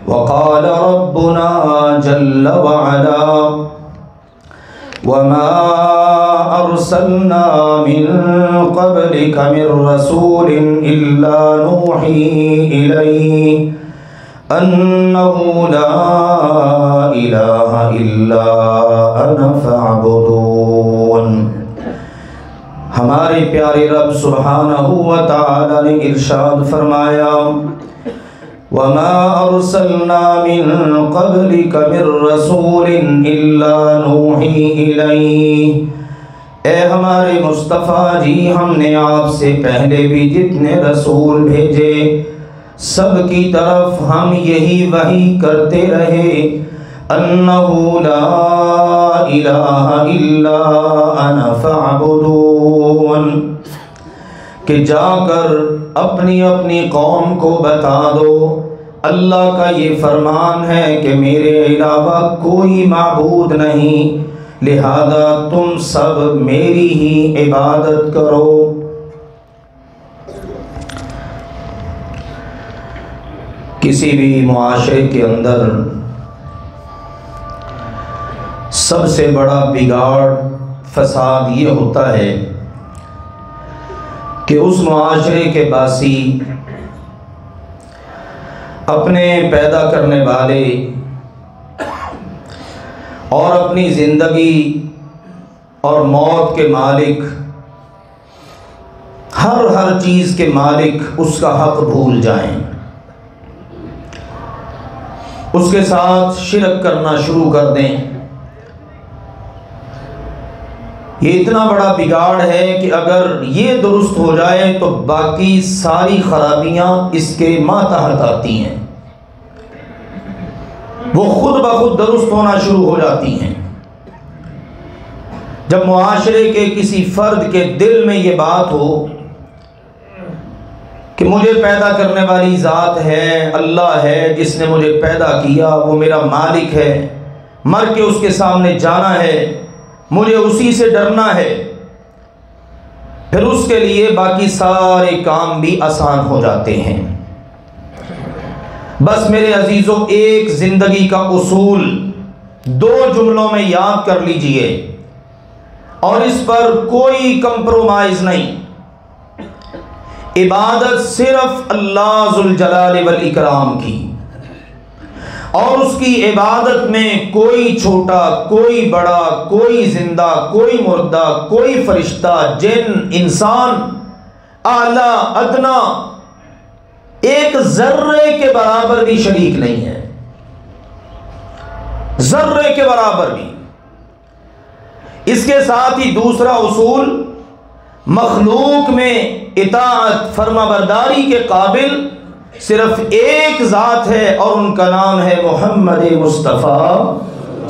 وقال ربنا جل وعلا وما أرسلنا من قبلك من رسول إلا نوحي إليه أنه لا إله إلا أنا فاعبدون۔ ہمارے پیارے رب سبحانہ و تعالی نے ارشاد فرمایا وَمَا أَرْسَلْنَا مِن قَبْلِكَ مِن رَّسُولٍ إِلَّا نُوحِي إِلَيْهِ، اے ہمارے مصطفیٰ جی ہم نے آپ سے پہلے بھی جتنے رسول بھیجے سب کی طرف ہم یہی وحی کرتے رہے أَنَّهُ لَا إِلَٰهَ إِلَّا أَنَا فَاعْبُدُونِ، کہ جا کر اپنی اپنی قوم کو بتا دو اللہ کا یہ فرمان ہے کہ میرے علاوہ کوئی معبود نہیں، لہذا تم سب میری ہی عبادت کرو۔ کسی بھی معاشرے کے اندر سب سے بڑا بگاڑ فساد یہ ہوتا ہے کہ اس معاشرے کے باسی اپنے پیدا کرنے والے اور اپنی زندگی اور موت کے مالک، ہر چیز کے مالک اس کا حق بھول جائیں، اس کے ساتھ شرک کرنا شروع کر دیں۔ یہ اتنا بڑا بگاڑ ہے کہ اگر یہ درست ہو جائے تو باقی ساری خرابیاں اس کے ماتحت آتی ہیں، وہ خود بخود درست ہونا شروع ہو جاتی ہیں۔ جب معاشرے کے کسی فرد کے دل میں یہ بات ہو کہ مجھے پیدا کرنے والی ذات ہے، اللہ ہے جس نے مجھے پیدا کیا، وہ میرا مالک ہے، مر کے اس کے سامنے جانا ہے، مجھے اسی سے ڈرنا ہے، پھر اس کے لیے باقی سارے کام بھی آسان ہو جاتے ہیں۔ بس میرے عزیزوں ایک زندگی کا اصول 2 جملوں میں یاد کر لیجئے اور اس پر کوئی کمپرومائز نہیں، عبادت صرف اللہ ذوالجلال والاکرام کی، اور اس کی عبادت میں کوئی چھوٹا کوئی بڑا، کوئی زندہ کوئی مردہ، کوئی فرشتہ جن انسان اعلیٰ ادنا ایک ذرے کے برابر بھی شریک نہیں ہے، ذرے کے برابر بھی۔ اس کے ساتھ ہی دوسرا اصول، مخلوق میں اطاعت فرما برداری کے قابل صرف ایک ذات ہے اور ان کا نام ہے محمد مصطفیٰ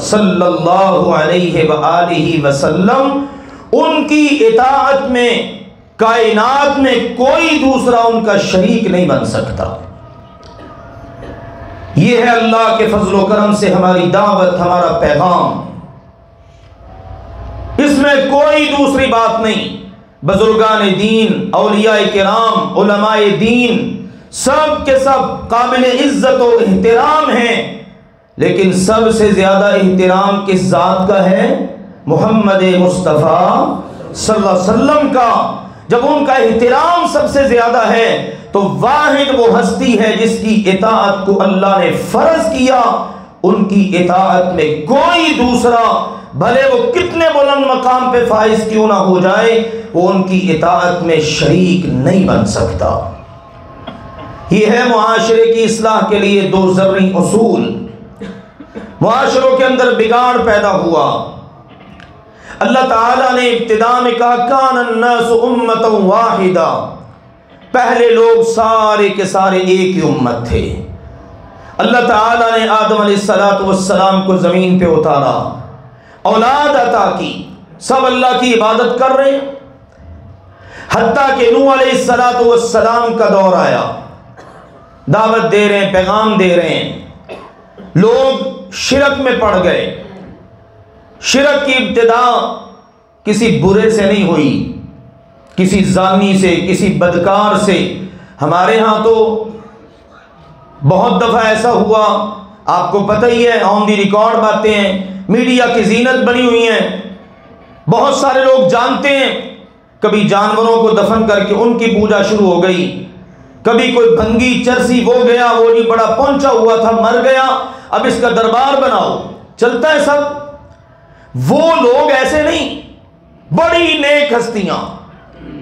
صلی اللہ علیہ وآلہ وسلم۔ ان کی اطاعت میں کائنات میں کوئی دوسرا ان کا شریک نہیں بن سکتا۔ یہ ہے اللہ کے فضل و کرم سے ہماری دعوت، ہمارا پیغام، اس میں کوئی دوسری بات نہیں۔ بزرگان دین، اولیاء کرام، علماء دین سب کے سب قابل عزت و احترام ہیں، لیکن سب سے زیادہ احترام کس ذات کا ہے؟ محمد مصطفیٰ صلی اللہ علیہ وسلم کا۔ جب ان کا احترام سب سے زیادہ ہے تو واحد وہ ہستی ہے جس کی اطاعت کو اللہ نے فرض کیا، ان کی اطاعت میں کوئی دوسرا بھلے وہ کتنے بلند مقام پہ فائز کیوں نہ ہو جائے، وہ ان کی اطاعت میں شریک نہیں بن سکتا۔ یہ ہے معاشرے کی اصلاح کے لیے 2 ضروری اصول۔ معاشروں کے اندر بگاڑ پیدا ہوا، اللہ تعالیٰ نے ابتدا میں کہا کان الناس امۃ واحدہ، پہلے لوگ سارے کے سارے ایک ہی امت تھے۔ اللہ تعالیٰ نے آدم علیہ السلام کو زمین پہ اتارا، اولاد عطا کی، سب اللہ کی عبادت کر رہے ہیں، حتیٰ کہ نوح علیہ السلام کا دور آیا، دعوت دے رہے ہیں، پیغام دے رہے ہیں، لوگ شرک میں پڑ گئے۔ شرک کی ابتدا کسی برے سے نہیں ہوئی، کسی زانی سے، کسی بدکار سے۔ ہمارے ہاں تو بہت دفعہ ایسا ہوا، آپ کو پتہ ہی ہے، آن دی ریکارڈ باتیں ہیں، میڈیا کی زینت بنی ہوئی ہیں، بہت سارے لوگ جانتے ہیں، کبھی جانوروں کو دفن کر کے ان کی پوجا شروع ہو گئی، کبھی کوئی بھنگی چرسی وہ گیا، وہ جی بڑا پہنچا ہوا تھا مر گیا، اب اس کا دربار بناؤ، چلتا ہے سب۔ وہ لوگ ایسے نہیں، بڑی نیک ہستیاں،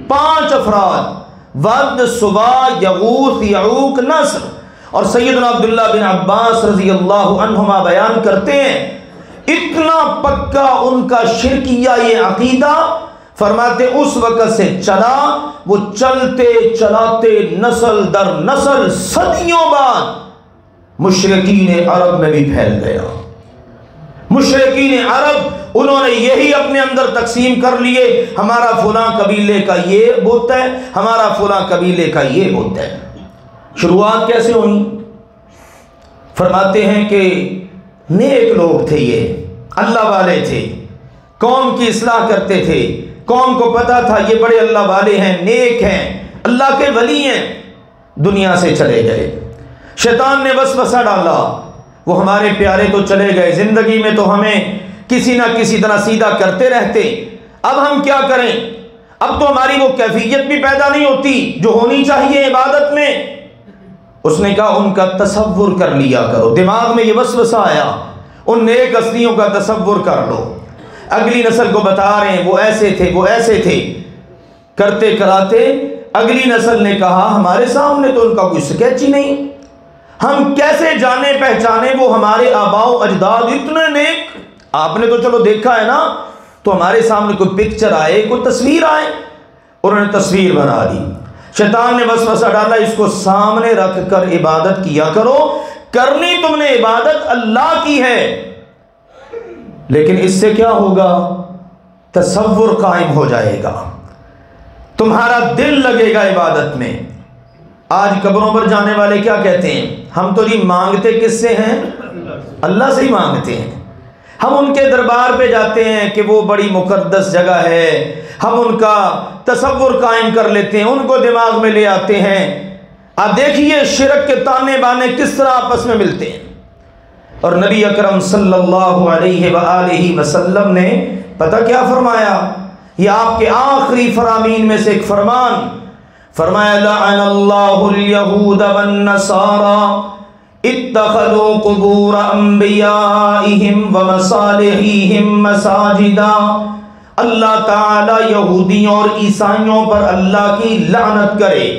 5 افراد، ود، سوا، یغوث، یعوق، نصر، اور سیدنا عبداللہ بن عباس رضی اللہ عنہما بیان کرتے ہیں اتنا پکا ان کا شرکیہ یہ عقیدہ، فرماتے اس وقت سے چلا، وہ چلتے چلاتے نسل در نسل صدیوں بعد مشرکین عرب میں بھی پھیل گیا۔ مشرکین عرب انہوں نے یہی اپنے اندر تقسیم کر لیے، ہمارا فلاں قبیلے کا یہ بت ہے، ہمارا فلاں قبیلے کا یہ بت ہے۔ شروعات کیسے ہوئی؟ فرماتے ہیں کہ نیک لوگ تھے، یہ اللہ والے تھے، قوم کی اصلاح کرتے تھے، قوم کو پتا تھا یہ بڑے اللہ والے ہیں، نیک ہیں، اللہ کے ولی ہیں، دنیا سے چلے گئے۔ شیطان نے وسوسہ ڈالا، وہ ہمارے پیارے تو چلے گئے، زندگی میں تو ہمیں کسی نہ کسی طرح سیدھا کرتے رہتے، اب ہم کیا کریں؟ اب تو ہماری وہ کیفیت بھی پیدا نہیں ہوتی جو ہونی چاہیے عبادت میں۔ اس نے کہا ان کا تصور کر لیا کرو، دماغ میں یہ وسوسہ آیا، ان نیک ہستیوں کا تصور کر لو، اگلی نسل کو بتا رہے ہیں وہ ایسے تھے، وہ ایسے تھے، کرتے کراتے اگلی نسل نے کہا ہمارے سامنے تو ان کا کوئی سکیچ ہی نہیں، ہم کیسے جانے پہچانے وہ ہمارے آباء و اجداد اتنے نیک؟ آپ نے تو چلو دیکھا ہے نا، تو ہمارے سامنے کوئی پکچر آئے، کوئی تصویر آئے، انہوں نے تصویر بنا دی۔ شیطان نے وسوسہ ڈالا اس کو سامنے رکھ کر عبادت کیا کرو، کرنی تم نے عبادت اللہ کی ہے، لیکن اس سے کیا ہوگا؟ تصور قائم ہو جائے گا، تمہارا دل لگے گا عبادت میں۔ آج قبروں پر جانے والے کیا کہتے ہیں؟ ہم تو جی مانگتے کس سے ہیں؟ اللہ سے ہی مانگتے ہیں، ہم ان کے دربار پہ جاتے ہیں کہ وہ بڑی مقدس جگہ ہے، ہم ان کا تصور قائم کر لیتے ہیں، ان کو دماغ میں لے آتے ہیں۔ آپ دیکھیے شرک کے تانے بانے کس طرح آپس میں ملتے ہیں۔ اور نبی اکرم صلی اللہ علیہ وآلہ وسلم نے پتہ کیا فرمایا؟ یہ آپ کے آخری فرامین میں سے ایک فرمان، فرمایا لعن اللہ الیہود والنصارى اتخذوا قبور انبیائہم ومصالحہم مساجدا۔ اللہ تعالی یہودیوں اور عیسائیوں پر اللہ کی لعنت کرے،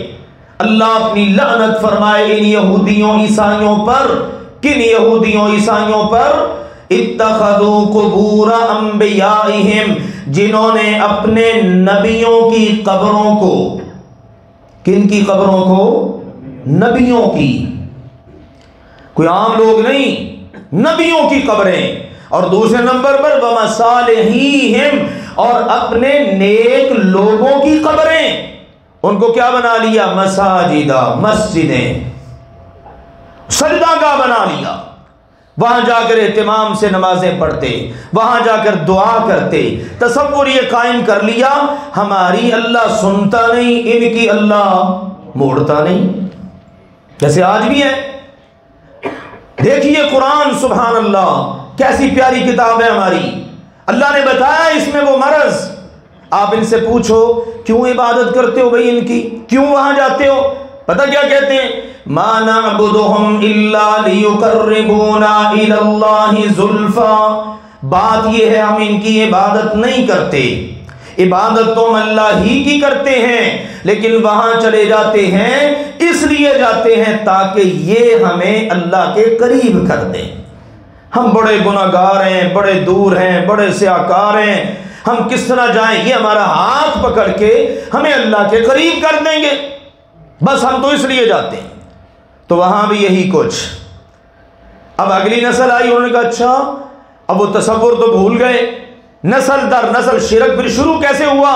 اللہ اپنی لعنت فرمائے ان یہودیوں عیسائیوں پر۔ کن یہودیوں عیسائیوں پر؟ اتخذوا قبور انبیائہم، جنہوں نے اپنے نبیوں کی قبروں کو، کن کی قبروں کو؟ نبیوں کی، کوئی عام لوگ نہیں، نبیوں کی قبریں، اور دوسرے نمبر پر ومصالحہم، اور اپنے نیک لوگوں کی قبریں، ان کو کیا بنا لیا؟ مساجدہ، مسجدیں، سجدہ گاہ بنا لیا، وہاں جا کر اہتمام سے نمازیں پڑھتے، وہاں جا کر دعا کرتے، تصور یہ قائم کر لیا ہماری اللہ سنتا نہیں، ان کی اللہ موڑتا نہیں، جیسے آج بھی ہے۔ دیکھیے قرآن، سبحان اللہ، کیسی پیاری کتاب ہے ہماری، اللہ نے بتایا اس میں وہ مرض۔ آپ ان سے پوچھو کیوں عبادت کرتے ہو بھائی ان کی، کیوں وہاں جاتے ہو؟ پتہ کیا کہتے ہیں؟ ما نعبدهم الا ليقربونا الى الله زلفى، بات یہ ہے ہم ان کی عبادت نہیں کرتے، عبادت تو ہم اللہ ہی کی کرتے ہیں، لیکن وہاں چلے جاتے ہیں اس لیے جاتے ہیں تاکہ یہ ہمیں اللہ کے قریب کر دیں۔ ہم بڑے گناہگار ہیں، بڑے دور ہیں، بڑے سیاہکار ہیں، ہم کس طرح جائیں؟ یہ ہمارا ہاتھ پکڑ کے ہمیں اللہ کے قریب کر دیں گے، بس ہم تو اس لیے جاتے ہیں۔ تو وہاں بھی یہی کچھ۔ اب اگلی نسل آئی، انہوں نے کہا اچھا، اب وہ تصور تو بھول گئے، نسل در نسل شرک پھر شروع کیسے ہوا؟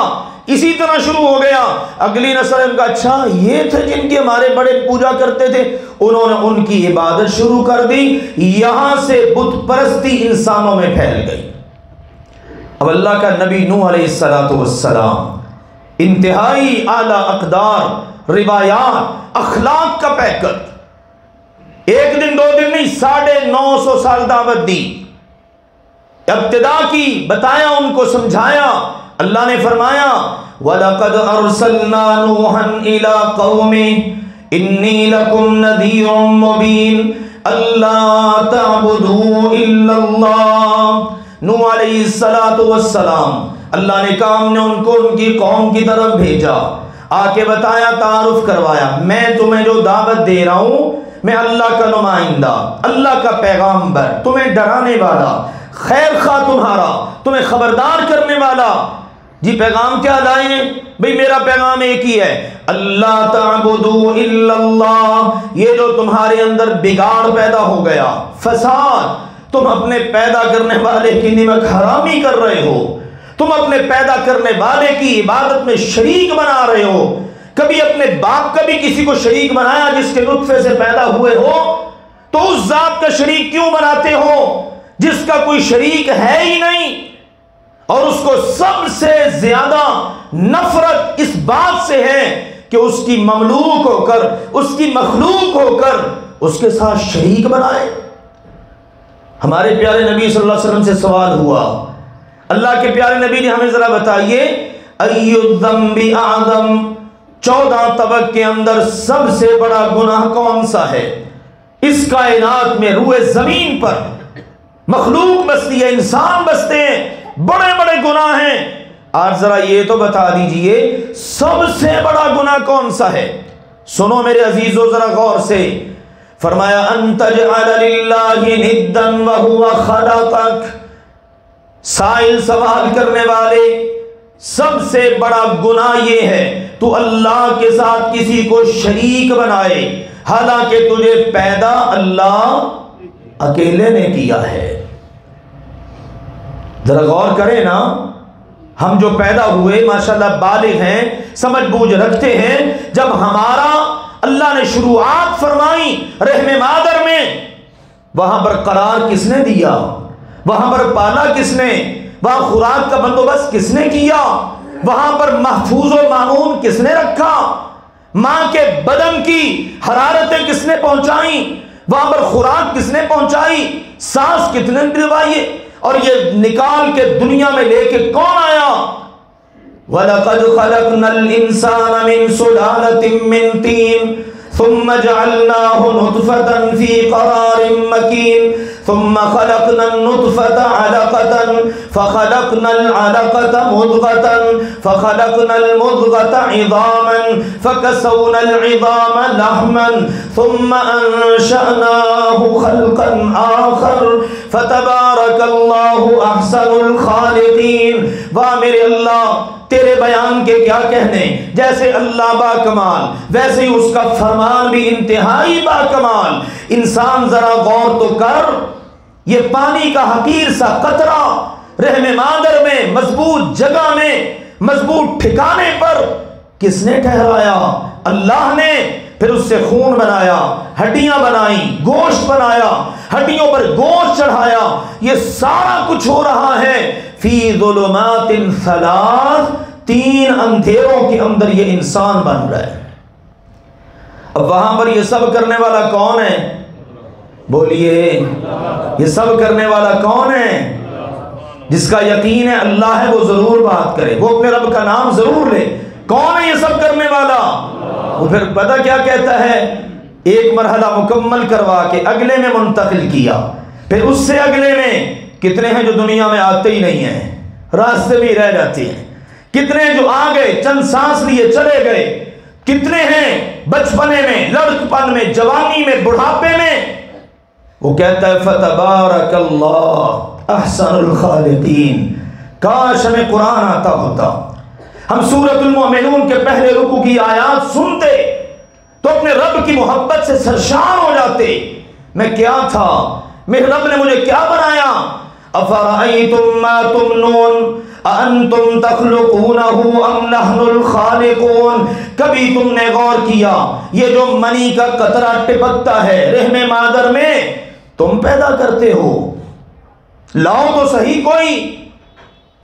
اسی طرح شروع ہو گیا۔ اگلی نسل ان کا اچھا یہ تھے جن کے ہمارے بڑے پوجا کرتے تھے، انہوں نے ان کی عبادت شروع کر دی، یہاں سے بت پرستی انسانوں میں پھیل گئی۔ اب اللہ کا نبی نوح علیہ السلام انتہائی اعلیٰ اقدار، روایات، اخلاق کا پیکر، ایک دن دو دن نہیں، 950 سال دعوت دی، ابتدا کی، بتایا، ان کو سمجھایا۔ اللہ نے فرمایا وَلَقَدْ أَرْسَلْنَا نُوحًا إِلَىٰ قَوْمِهِ إِنِّي لَكُمْ نَذِيرٌ مُّبِينٌ أَلَّا تَعْبُدُوا إِلَّا اللَّهَ۔ نوح علیہ السلام، اللہ نے کہا ہم نے ان کو ان کی قوم کی طرف بھیجا، آ کے بتایا، تعارف کروایا، میں تمہیں جو دعوت دے رہا ہوں، میں اللہ کا نمائندہ، اللہ کا پیغامبر، تمہیں ڈرانے والا، خیر خواہ تمہارا، تمہیں خبردار کرنے والا۔ جی پیغام کیا لائے ہیں؟ بھئی میرا پیغام ایک ہی ہے، اللہ تعبدوا الا اللہ۔ یہ جو تمہارے اندر بگاڑ پیدا ہو گیا، فساد، تم اپنے پیدا کرنے والے کی نعمت حرامی کر رہے ہو، تم اپنے پیدا کرنے والے کی عبادت میں شریک بنا رہے ہو۔ کبھی اپنے باپ کا بھی کسی کو شریک بنایا جس کے نطفے سے پیدا ہوئے ہو؟ تو اس ذات کا شریک کیوں بناتے ہو جس کا کوئی شریک ہے ہی نہیں؟ اور اس کو سب سے زیادہ نفرت اس بات سے ہے کہ اس کی مملوک ہو کر، اس کی مخلوق ہو کر اس کے ساتھ شریک بنائے۔ ہمارے پیارے نبی صلی اللہ علیہ وسلم سے سوال ہوا، اللہ کے پیارے نبی نے ہمیں ذرا بتائیے ای الذنب اعظم، 14 طبق کے اندر سب سے بڑا گناہ کون سا ہے؟ اس کائنات میں روئے زمین پر مخلوق بستی ہے، انسان بستے ہیں، بڑے بڑے گناہ ہیں، آج ذرا یہ تو بتا دیجئے سب سے بڑا گناہ کون سا ہے؟ سنو میرے عزیزو ذرا غور سے، فرمایا ان تجعل للہ ندا وہو خلقک۔ سائل سوال کرنے والے، سب سے بڑا گناہ یہ ہے تو اللہ کے ساتھ کسی کو شریک بنائے، حالانکہ تجھے پیدا اللہ اکیلے نے کیا ہے۔ ذرا غور کریں نا، ہم جو پیدا ہوئے ماشاءاللہ بالغ ہیں، سمجھ بوجھ رکھتے ہیں، جب ہمارا اللہ نے شروعات فرمائی رحم مادر میں، وہاں پر قرار کس نے دیا؟ وہاں پر پالا کس نے؟ وہاں خوراک کا بندوبست کس نے کیا؟ وہاں پر محفوظ و مامون کس نے رکھا؟ ماں کے بدن کی حرارتیں کس نے پہنچائیں؟ وہاں پر خوراک کس نے پہنچائی؟ سانس کتنے دلوائیے؟ اور یہ نکال کے دنیا میں لے کے کون آیا؟ وَلَقَدْ خَلَقْنَا الْإِنسَانَ مِنْ سُلَالَةٍ مِّن طِينٍ ثُمَّ جَعَلْنَاهُ نُطْفَةً فِي قَرَارٍ مَّكِينٍ ثُمَّ خَلَقْنَا النُّطْفَةَ عَلَقَةً فَخَلَقْنَا الْعَلَقَةَ مُضْغَةً فَخَلَقْنَا الْمُضْغَةَ عِظَامًا فَكَسَوْنَا الْعِظَامَ لَحْمًا ثُمَّ أَنشَأْنَاهُ خَلْقًا آخَرَ فَتَبَارَكَ اللَّهُ أَحْسَنُ الْخَالِقِينَ۔ واہ میرے اللہ، تیرے بیان کے کیا کہنے، جیسے اللہ با کمال ویسے ہی اس کا فرمان بھی انتہائی با کمال۔ انسان ذرا غور تو کر، یہ پانی کا حقیر سا قطرہ رحم مادر میں، مضبوط جگہ میں، مضبوط ٹھکانے پر کس نے ٹھہرایا؟ اللہ نے۔ پھر اس سے خون بنایا، ہڈیاں بنائیں، گوشت بنایا، ہڈیوں پر گوشت چڑھایا، یہ سارا کچھ ہو رہا ہے فی ظلمات ثلاث، 3 اندھیروں کے اندر یہ انسان بن رہا ہے۔ اب وہاں پر یہ سب کرنے والا کون ہے؟ بولیے، یہ سب کرنے والا کون ہے؟ جس کا یقین ہے اللہ ہے وہ ضرور بات کرے، وہ اپنے رب کا نام ضرور لے۔ کون ہے یہ سب کرنے والا؟ وہ پھر پتہ کیا کہتا ہے؟ ایک مرحلہ مکمل کروا کے اگلے میں منتقل کیا، پھر اس سے اگلے میں کتنے ہیں جو دنیا میں آتے ہی نہیں ہیں، راستے بھی رہ جاتے ہیں، کتنے جو آ گئے چند سانس لیے چلے گئے، کتنے ہیں بچپنے میں، لڑکپن میں، جوانی میں، بڑھاپے میں۔ وہ کہتا ہے فتبارک اللہ احسن الخالقین۔ کاش ہمیں قرآن آتا ہوتا، ہم سورۃ المؤمنون کے پہلے رکوع کی آیات سنتے تو اپنے رب کی محبت سے سرشار ہو جاتے۔ میں کیا تھا، میرے رب نے مجھے کیا بنایا؟ افرأیتم ما تمنون اانتم تخلقونہ ام نحن الخالقون۔ کبھی تم نے غور کیا یہ جو منی کا قطرہ ٹپکتا ہے رحم مادر میں، تم پیدا کرتے ہو؟ لاؤ تو صحیح کوئی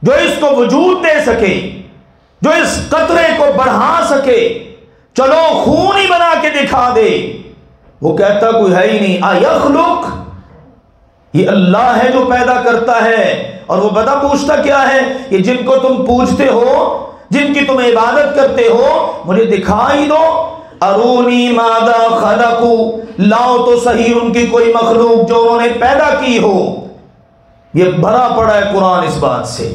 جو اس کو وجود دے سکے، جو اس قطرے کو بڑھا سکے، چلو خون ہی بنا کے دکھا دے۔ وہ کہتا کوئی ہے ہی نہیں. ایخلق، یہ اللہ ہے جو پیدا کرتا ہے. اور وہ بتا پوچھتا کیا ہے؟ یہ جن کو تم پوجتے ہو، جن کی تم عبادت کرتے ہو، مجھے دکھائی دو. ارونی ماذا خلقوا، لاؤ تو صحیح ان کی کوئی مخلوق جو انہوں نے پیدا کی ہو. یہ بھرا پڑا ہے قرآن اس بات سے.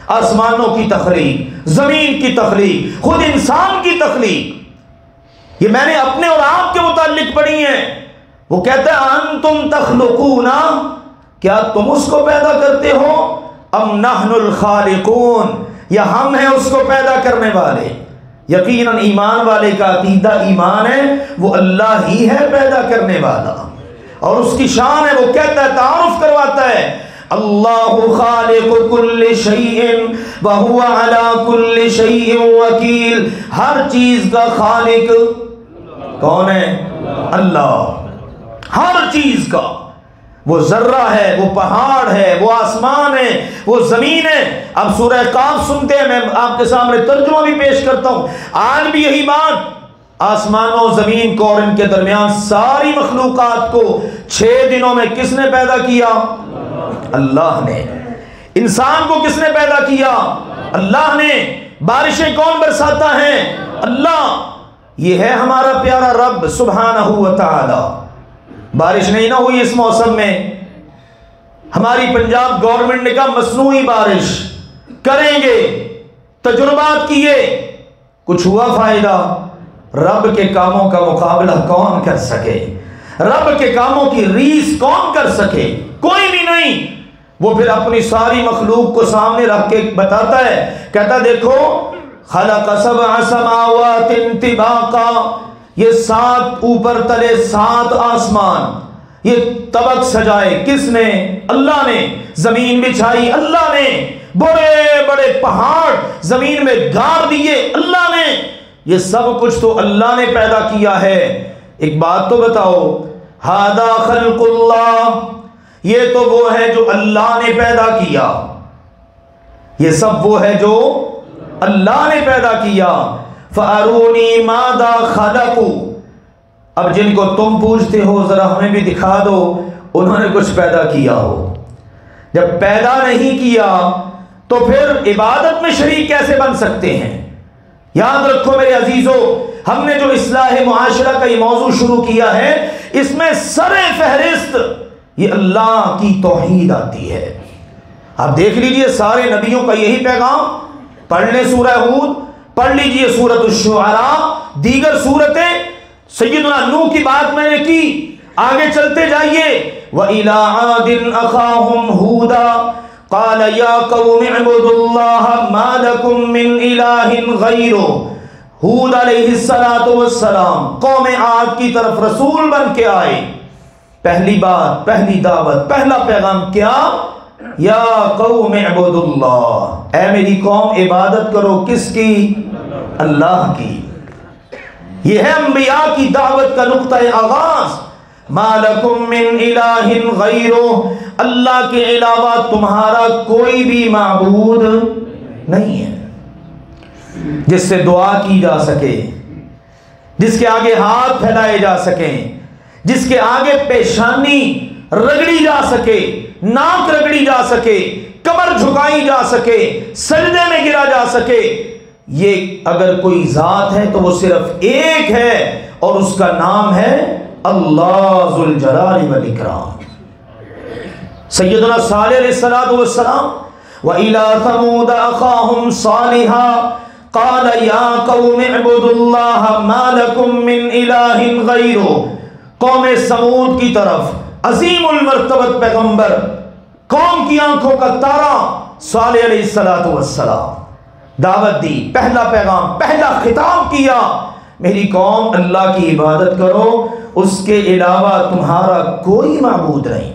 آسمانوں کی تخلیق، زمین کی تخلیق، خود انسان کی تخلیق، یہ میں نے اپنے اور آپ کے متعلق پڑھی ہیں. وہ کہتا ہے انتم تخلقون، کیا تم اس کو پیدا کرتے ہو؟ ام نحن الخالقون، یا ہم ہیں اس کو پیدا کرنے والے. یقیناً ایمان والے کا عقیدہ ایمان ہے وہ اللہ ہی ہے پیدا کرنے والا، اور اس کی شان ہے. وہ کہتا ہے، تعارف کرواتا ہے، اللہ خالق کل شیء وہو علی کل شیء وکیل. ہر چیز کا خالق کون ہے؟ اللہ. ہر چیز کا، وہ ذرہ ہے، وہ پہاڑ ہے، وہ آسمان ہے، وہ زمین ہے. اب سورہ قاف سنتے ہیں، میں آپ کے سامنے ترجمہ بھی پیش کرتا ہوں. آج بھی یہی بات، آسمانوں زمین کو اور ان کے درمیان ساری مخلوقات کو 6 دنوں میں کس نے پیدا کیا؟ اللہ نے. انسان کو کس نے پیدا کیا؟ اللہ نے. بارشیں کون برساتا ہے؟ اللہ. یہ ہے ہمارا پیارا رب سبحانہ و تعالی. بارش نہیں نہ ہوئی اس موسم میں، ہماری پنجاب گورنمنٹ نے کہا مصنوعی بارش کریں گے، تجربات کیے، کچھ ہوا فائدہ؟ رب کے کاموں کا مقابلہ کون کر سکے؟ رب کے کاموں کی ریس کون کر سکے؟ کوئی بھی نہیں. وہ پھر اپنی ساری مخلوق کو سامنے رکھ کے بتاتا ہے، کہتا دیکھو خلق 7 سماوات طباقا، یہ 7 اوپر تلے 7 آسمان، یہ طبق سجائے کس نے؟ اللہ نے. زمین بچھائی اللہ نے. بڑے بڑے پہاڑ زمین میں گاڑ دیے اللہ نے. یہ سب کچھ تو اللہ نے پیدا کیا ہے. ایک بات تو بتاؤ، ھذا خلق اللہ، یہ تو وہ ہے جو اللہ نے پیدا کیا. یہ سب وہ ہے جو اللہ نے پیدا کیا. فَأَرُونِي مَاذَا خَلَقُوا، اب جن کو تم پوچھتے ہو ذرا ہمیں بھی دکھا دو انہوں نے کچھ پیدا کیا ہو. جب پیدا نہیں کیا تو پھر عبادت میں شریک کیسے بن سکتے ہیں؟ یاد رکھو میرے عزیزو، ہم نے جو اصلاح معاشرہ کا یہ موضوع شروع کیا ہے، اس میں سر فہرست یہ اللہ کی توحید آتی ہے. آپ دیکھ لیجئے سارے نبیوں کا یہی پیغام. پڑھ لیں سورہ ہود، پڑھ لیجئے سورۃ الشعراء، دیگر سورتیں. سیدنا نوح کی بات میں نے کی، آگے چلتے جائیے. وَإِلَىٰ عَادٍ أَخَاهُمْ هُودًا قَالَ يَا قَوْمِ اعْبُدُوا اللَّهَ مَا لَكُم مِّنْ إِلَٰهٍ غَيْرُهُ. ہود علیہ السلام قوم عاد کی طرف رسول بن کے آئے. پہلی بات، پہلی دعوت، پہلا پیغام کیا؟ یا قوم اعبدوا اللہ، اے میری قوم عبادت کرو کس کی؟ اللہ کی. یہ ہے انبیاء کی دعوت کا نقطہ آغاز. ما لکم من الہ غیرہ، اللہ کے علاوہ تمہارا کوئی بھی معبود نہیں ہے جس سے دعا کی جا سکے، جس کے آگے ہاتھ پھیلائے جا سکیں، جس کے آگے پیشانی رگڑی جا سکے، ناک رگڑی جا سکے، کمر جھکائی جا سکے، سجدے میں گرا جا سکے. یہ اگر کوئی ذات ہے تو وہ صرف ایک ہے، اور اس کا نام ہے اللہ ذو الجلال والاکرام. سیدنا صالح علیہ السلام وَإِلَىٰ ثَمُودَ أَخَاهُمْ صَالِحًا قَالَ يَا قَوْمِ اعْبُدُوا اللَّهَ مَا لَكُم مِّنْ إِلَٰهٍ غَيْرُهُ. قوم سمود کی طرف عظیم المرتبت پیغمبر، قوم کی آنکھوں کا تارا صالح علیہ السلام دعوت دی. پہلا پیغام، پہلا خطاب کیا، میری قوم اللہ کی عبادت کرو، اس کے علاوہ تمہارا کوئی معبود نہیں.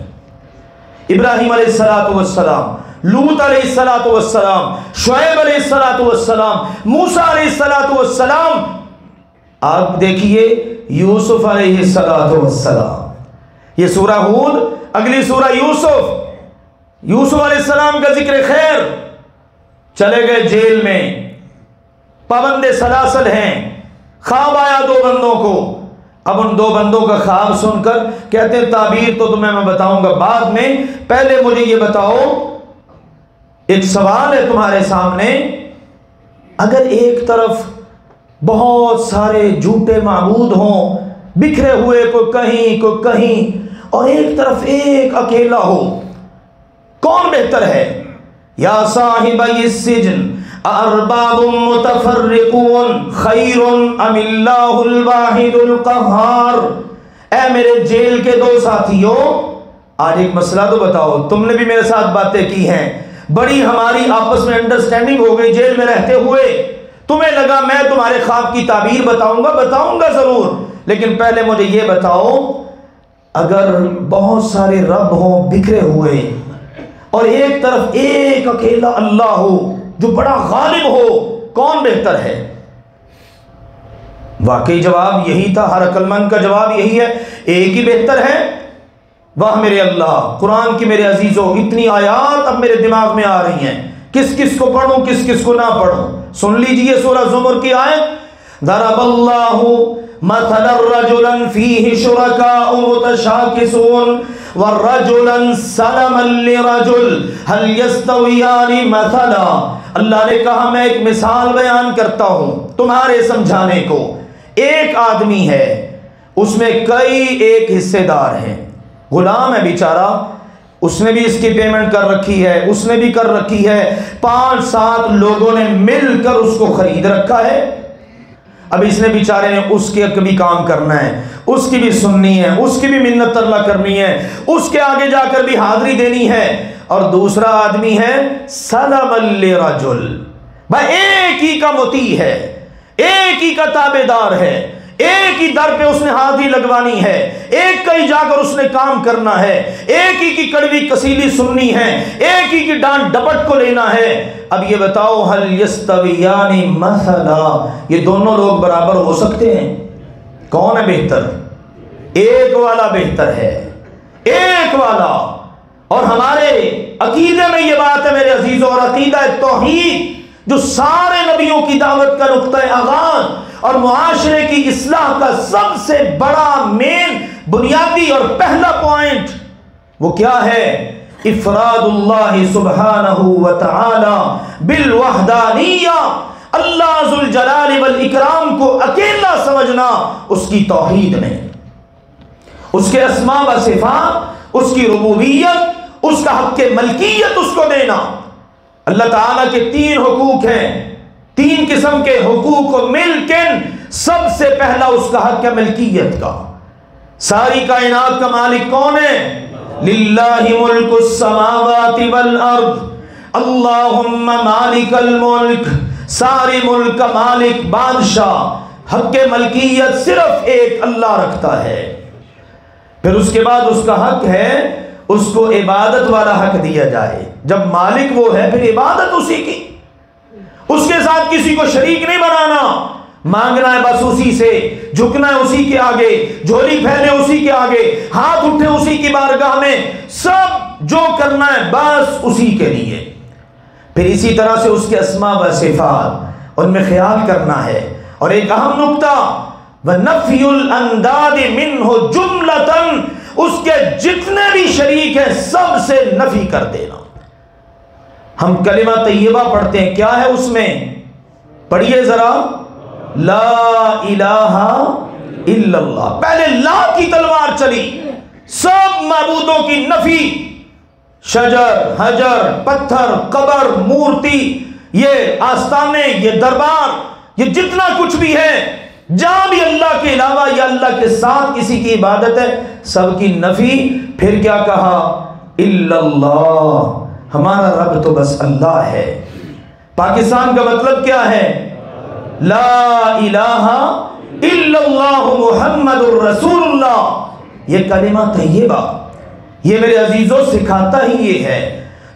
ابراہیم علیہ السلام، لوط علیہ السلام، شعیب علیہ السلام، موسیٰ علیہ السلام. آپ دیکھیے یوسف علیہ السلام. یہ سورہ ہود، اگلی سورہ یوسف علیہ السلام کا ذکر خیر. چلے گئے جیل میں، پابند سلاسل ہیں. خواب آیا 2 بندوں کو، اب ان دو بندوں کا خواب سن کر کہتے ہیں تعبیر تو تمہیں میں بتاؤں گا بعد میں، پہلے مجھے یہ بتاؤ، ایک سوال ہے تمہارے سامنے، اگر ایک طرف بہت سارے جھوٹے معبود ہوں بکھرے ہوئے، کوئی کہیں کوئی کہیں، اور ایک طرف ایک اکیلا ہو، کون بہتر ہے؟ یا صاحبی السجن ارباب متفرقون خیر ام اللہ الواحد القہار، اے میرے جیل کے دو ساتھیوں، آج ایک مسئلہ تو بتاؤ، تم نے بھی میرے ساتھ باتیں کی ہیں، بڑی ہماری آپس میں انڈرسٹینڈنگ ہو گئی جیل میں رہتے ہوئے، تمہیں لگا میں تمہارے خواب کی تعبیر بتاؤں گا ضرور، لیکن پہلے مجھے یہ بتاؤ، اگر بہت سارے رب ہوں بکھرے ہوئے اور ایک طرف ایک اکیلا اللہ ہو جو بڑا غالب ہو، کون بہتر ہے؟ واقعی جواب یہی تھا، ہر عقل مند کا جواب یہی ہے، ایک ہی بہتر ہے۔ واہ میرے اللہ، قرآن کی میرے عزیزوں اتنی آیات اب میرے دماغ میں آ رہی ہیں، کس کس کو پڑھوں کس کس کو نہ پڑھوں۔ سن لیجئے سورہ زمر کی آیت، ضرب اللہ مثلا رجلا فیہ شرکاء متشاکسون ورجلا سلما لرجل هل یستویان مثلا، اللہ نے کہا میں ایک مثال بیان کرتا ہوں تمہارے سمجھانے کو، ایک آدمی ہے اس میں کئی ایک حصے دار ہیں، غلام ہے بیچارہ، اس نے بھی اس کی پیمنٹ کر رکھی ہے، اس نے بھی کر رکھی ہے، 5-7 لوگوں نے مل کر اس کو خرید رکھا ہے، اب اس نے بیچارے نے اس کے بھی کام کرنا ہے، اس کی بھی سننی ہے، اس کی بھی منت ترلا کرنی ہے، اس کے آگے جا کر بھی حاضری دینی ہے، اور دوسرا آدمی ہے سلم لرجل، بھائی ایک ہی کا مطیع ہے، ایک ہی کا تابع دار ہے، ایک ہی در پہ اس نے حاضری لگوانی ہے، ایک کہیں جا کر اس نے کام کرنا ہے، ایک ہی کی کڑوی کسیلی سننی ہے، ایک ہی کی ڈانٹ ڈپٹ کو لینا ہے۔ اب یہ بتاؤ هل یستویان مثلا، یہ دونوں لوگ برابر ہو سکتے ہیں؟ کون ہے بہتر؟ ایک والا بہتر ہے، ایک والا۔ اور ہمارے عقیدے میں یہ بات ہے میرے عزیزوں، اور عقیدہ توحید جو سارے نبیوں کی دعوت کا نقطہ آغاز اور معاشرے کی اصلاح کا سب سے بڑا مین بنیادی اور پہلا پوائنٹ وہ کیا ہے؟ افراد اللہ سبحانہ وتعالی بالوحدانیہ، اللہ ذوالجلال والاکرام کو اکیلا سمجھنا، اس کی توحید میں، اس کے اسماء و صفات، اس کی ربوبیت، اس کا حق ملکیت اس کو دینا۔ اللہ تعالیٰ کے 3 حقوق ہیں، 3 قسم کے حقوق کو ملکن سب سے پہلا اس کا حق ہے ملکیت کا۔ ساری کائنات کا مالک کون ہے؟ للہ ملک السماوات والارض، اللہم مالک الملک، سارے ملک کا مالک بادشاہ، حق ملکیت صرف ایک اللہ رکھتا ہے۔ پھر اس کے بعد اس کا حق ہے اس کو عبادت والا حق دیا جائے، جب مالک وہ ہے پھر عبادت اسی کی، اس کے ساتھ کسی کو شریک نہیں بنانا، مانگنا ہے بس اسی سے، جھکنا ہے اسی کے آگے، جھولی پھیلے اسی کے آگے، ہاتھ اٹھے اسی کی بارگاہ میں، سب جو کرنا ہے بس اسی کے لیے۔ پھر اسی طرح سے اس کے اسماء و صفات، ان میں خیال کرنا ہے۔ اور ایک اہم نقطہ، وَنَفْيُ الْأَنْدَادِ مِنْهُ جُمْلَةً، اس کے جتنے بھی شریک ہیں سب سے نفی کر دینا۔ ہم کلمہ طیبہ پڑھتے ہیں، کیا ہے اس میں؟ پڑھیے ذرا، لا الہ الا اللہ، پہلے لا کی تلوار چلی، سب معبودوں کی نفی، شجر، حجر، پتھر، قبر، مورتی، یہ آستانے، یہ دربار، یہ جتنا کچھ بھی ہے، جہاں بھی اللہ کے علاوہ یا اللہ کے ساتھ کسی کی عبادت ہے، سب کی نفی۔ پھر کیا کہا؟ الا اللہ، ہمارا رب تو بس اللہ ہے۔ پاکستان کا مطلب کیا ہے؟ لا الہ الا اللہ محمد الرسول اللہ، یہ کلمہ طیبہ، یہ میرے عزیزوں سکھاتا ہی یہ ہے۔